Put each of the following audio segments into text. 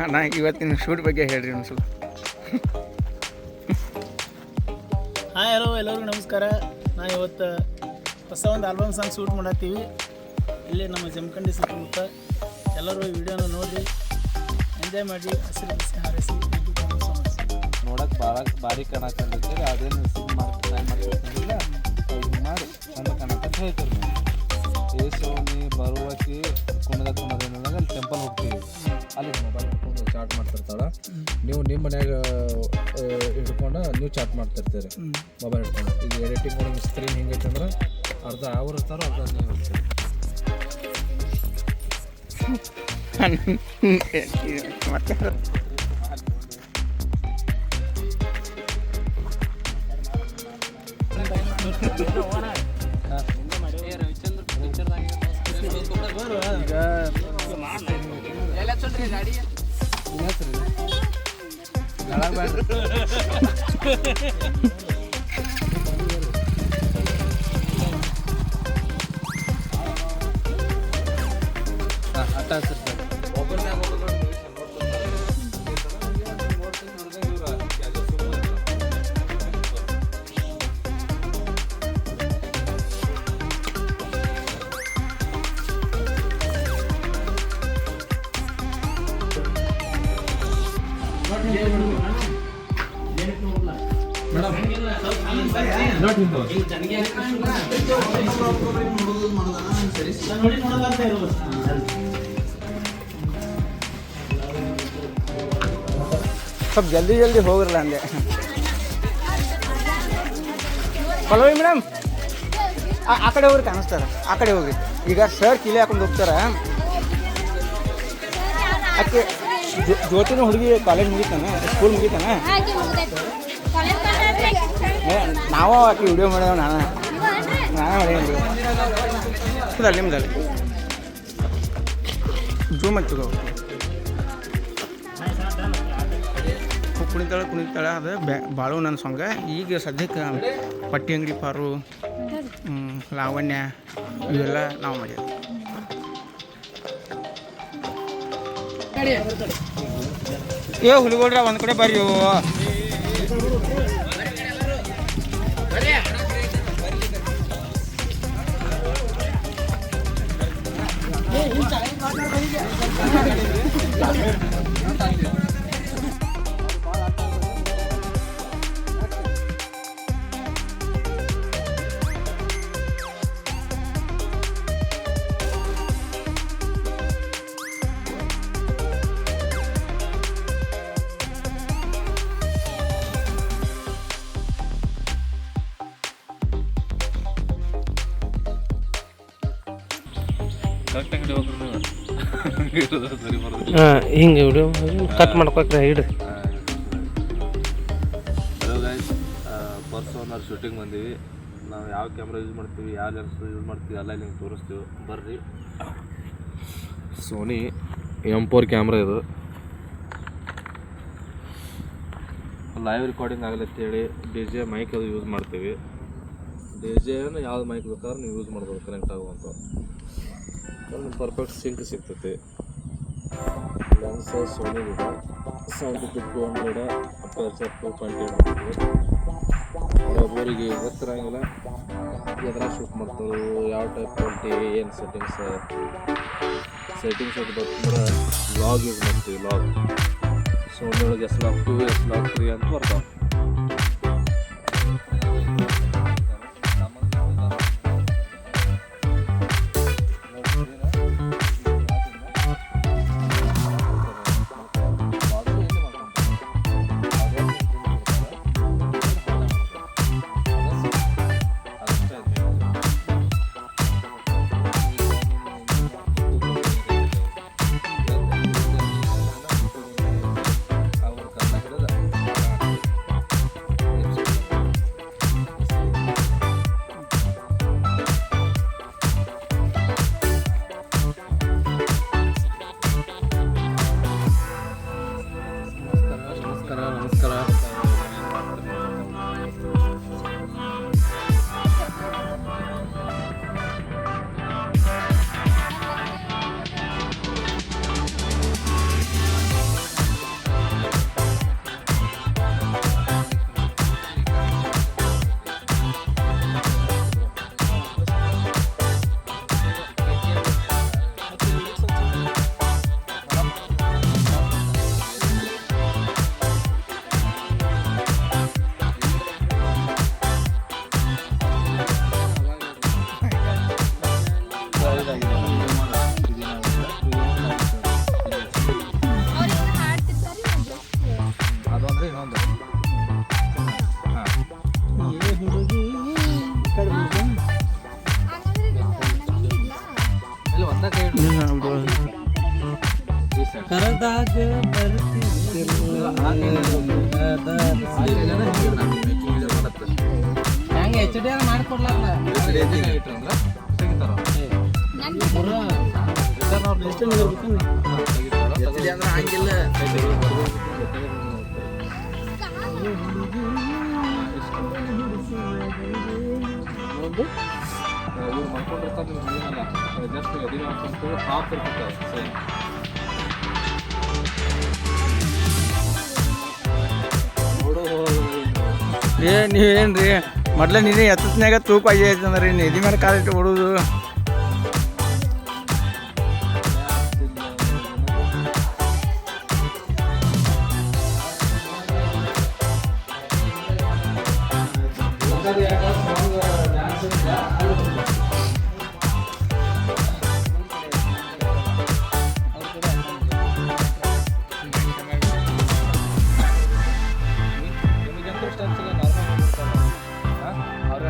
ಅಣ್ಣ ಇವತ್ತಿನ ಶೂಟ್ ಬಗ್ಗೆ ಹೇಳ್ರಿ ಒಂದ್ಸಲ. ಹಾಯ್ ಹಲೋ ಎಲ್ಲರಿಗೂ ನಮಸ್ಕಾರ. ನಾವು ಇವತ್ತು ಹೊಸ ಒಂದು ಆಲ್ಬಮ್ ಸಾಂಗ್ ಶೂಟ್ ಮಾಡತ್ತೀವಿ ಇಲ್ಲಿ ನಮ್ಮ ಜಮಖಂಡಿ ಸುತ್ತಮುತ್ತ. ಎಲ್ಲರೂ ವಿಡಿಯೋನ ನೋಡಿರಿ, ಎಂಜಾಯ್ ಮಾಡಿ, ಹಸಿರು ಬಿಸಿ ಹಾರಿಸಿ. ನೋಡಕ್ಕೆ ಭಾರಿ ಕಾಣಕಂಡಿರ್ತೀರಿ, ಅದೇನು ಸಿಮ್ ಮಾಡಿ ಟ್ರೈ ಮಾಡ್ತಿರ್ತಿಲ್ಲ ಮಾಡಿ ಚಂದ ಕಾಣಕ್ಕೆ ಹೇಳ್ತೀರಿ. ನೀವು ಏಸೋನಿ ಬರುವಕ್ಕೆ ಕುಣದೇನಂದ್ರೆ ಅಲ್ಲಿ ಟೆಂಪಲ್ ಹೋಗ್ತೀವಿ, ಅಲ್ಲಿ ಮೊಬೈಲ್ ಹಿಡ್ಕೊಂಡು ಚಾಟ್ ಮಾಡ್ತಿರ್ತಾಳೆ. ನೀವು ನಿಮ್ಮ ಮನ್ಯಾಗ ಹಿಡ್ಕೊಂಡು ನೀವು ಚಾಟ್ ಮಾಡ್ತಿರ್ತೀರಿ ಮೊಬೈಲ್ ಹಿಡ್ಕೊಂಡು. ಈಗ ಎಡಿಟಿಂಗ್ ಒಳಗೆ ಸ್ಕ್ರೀನ್ ಹೆಂಗೈತೆ ಅಂದ್ರೆ ಅರ್ಧ ಅವ್ರು ಇರ್ತಾರೋ ಅರ್ಧ ನೀವು ಇರ್ತೀರಿ. ಮತ್ತೆ ಸ್ವಲ್ಪ ಜಲ್ದಿ ಹೋಗಿರಲ್ಲ ಅಂದೆ. ಪಲ್ಲವಿ ಮೇಡಮ್ ಆ ಕಡೆ ಹೋಗ್ರಿ, ಕಾಣಿಸ್ತಾರೆ ಆ ಕಡೆ ಹೋಗ್ರಿ. ಈಗ ಸರ್ ಕಿಲೆ ಹಾಕೊಂಡು ಹೋಗ್ತಾರ. ಆಕೆ ಜ್ಯೋತಿನ ಹುಡುಗಿ ಕಾಲೇಜ್ ಮುಗಿತಾನೆ, ಸ್ಕೂಲ್ ಮುಗಿತಾನೆ. ನಾವು ಆಕೆ ವಿಡಿಯೋ ಮಾಡ್ಯಾವ, ನಾನೇ ಮಾಡೀನಿ. ನಿಮ್ದಲ್ಲಿ ಜೂಮ್ ಹಚ್ಚು. ಕುಣಿತಾಳೆ ಅದು ಬಾಳು ನನ್ನ ಸಾಂಗ. ಈಗ ಸದ್ಯಕ್ಕೆ ಪಟ್ಟಿ ಅಂಗಡಿ ಪಾರು, ಲಾವಣ್ಯ ಇವೆಲ್ಲ ನಾವು ಮಾಡ್ಯಾವ. ಹುಲಿಗೋಡ್ರ ಒಂದು ಕಡೆ ಬರ್ರಿ. ಹಿಂಗೆ ವಿಡಿಯೋ ಕಟ್ ಮಾಡ್ಕೊಕ್ರೆ ಹಿಡು. ಹಲೋ ಗೈಸ್, ಪರ್ಸೋನರ್ ಶೂಟಿಂಗ್ ಬಂದೀವಿ. ನಾವು ಯಾವ ಕ್ಯಾಮ್ರಾ ಯೂಸ್ ಮಾಡ್ತೀವಿ, ಯಾವ ಲೆನ್ಸ್ ಯೂಸ್ ಮಾಡ್ತೀವಿ ಎಲ್ಲ ನಿಮ್ಗೆ ತೋರಿಸ್ತೀವಿ ಬರ್ರಿ. ಸೋನಿ M4 ಕ್ಯಾಮ್ರಾ ಇದು. ಲೈವ್ ರೆಕಾರ್ಡಿಂಗ್ ಆಗಲತ್ತೇಳಿ DJ ಮೈಕ್ ಅದು ಯೂಸ್ ಮಾಡ್ತೀವಿ. DJನ ಯಾವ್ದು ಮೈಕ್ ಬೇಕಾದ್ರೆ ನೀವು ಯೂಸ್ ಮಾಡ್ಬೋದು, ಕನೆಕ್ಟ್ ಆಗುವಂಥ. ನಿಮ್ಗೆ ಪರ್ಫೆಕ್ಟ್ ಸಿಂಕ್ ಸಿಗ್ತೈತಿ. ಲೆನ್ಸ್ ಸೋನಿ ಇದೆ 70-200, ಅಪರ್ಚರ್ 2.8. ಒಬ್ಬರಿಗೆ ಗೊತ್ತಿರಂಗಿಲ್ಲ ಎದ್ರಾಗ ಶೂಟ್ ಮಾಡ್ತಾರೆ, ಯಾವ ಟೈಪ್ ಕ್ವಾಲಿಟಿ, ಏನು ಸೆಟ್ಟಿಂಗ್ಸ್ ಅದು ಬರ್ತಂದ್ರೆ ಲಾಗ್ ಯೂಸ್ ಮಾಡ್ತೀವಿ. ಲಾಗ್ ಸೋನಿ ಒಳಗೆ S-Log 2, S-Log 3 ಅಂತ ಬರ್ತಾವೆ. ಹಂಗೆ ಎಚ್ ಡಿ ಮಾಡ್ಕೊಡ್ಲಲ್ಲ ಜಸ್ಟ್ ಎದಿನ ಹಾಕೊಂಡು ಹಾಫ್ ಇರ್ತದೆ ಸೇಮ್ ನೀವೇನ್ರಿ ಮೊದ್ಲ ನೀನು ಎತ್ತತ್ನಾಗ ತೂಕ ಆಗೈತಂದ್ರಿ ನಿಧಿ ಮೇಲೆ ಕಾಲಿಟ್ಟು ಹೊಡೋದು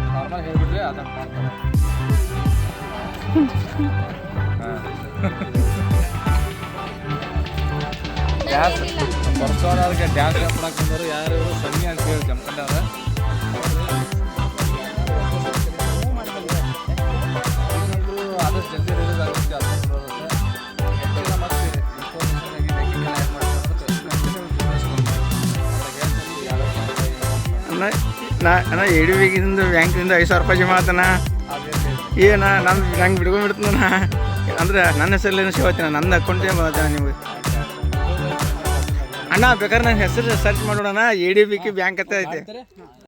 ನಾರ್ಮಲ್ ಹೇಳ್ಬಿಟ್ರೆ ಅದನ್ನು ಮಾಡ್ತಾರೆ ಡ್ಯಾನ್ಸ್ ಬರ್ಸೋರವ್ರಿಗೆ ಡ್ಯಾನ್ಸ್ ಮಾಡಕ್ಕೆ ಬಂದರು ಯಾರು ಸನ್ನಿ ಅಂತ ಹೇಳಿ ಜಮ್ಕಂಡವ್ರ ಆದಷ್ಟು ಜಲ್ದಿ ರಿಲೀಸ್ ಆಗುತ್ತೆ ಅದನ್ನು ಹೆಚ್ಚಿನ ಮತ್ತೆ ಇನ್ಫಾರ್ಮೇಷನ್ ಆಗಿ ಬೇಕಿಲ್ಲ ಏನು ಮಾಡ್ತಾರೆ ನಾ ಎಡಿಬಿಗಿಂದ ಬ್ಯಾಂಕಿಂದ 5,000 ರೂಪಾಯಿ ಜಮಾ ಆತನ ನಂಗೆ ಬಿಡ್ಕೊಂಡ್ಬಿಡ್ತಾನ ಅಂದ್ರೆ ನನ್ನ ಹೆಸರಲ್ಲಿ ಸೇವತ್ತಿನ ನನ್ನ ಅಕೌಂಟೇ ಮಾಡ್ತಾನೆ ನಿಮಗೆ ಅಣ್ಣ ಬೇಕಾದ್ರೆ ನನ್ನ ಹೆಸರು ಸರ್ಚ್ ಮಾಡೋಣ ಎಡಿಬಿಗೆ ಬ್ಯಾಂಕ್ ಅಂತ ಐತೆ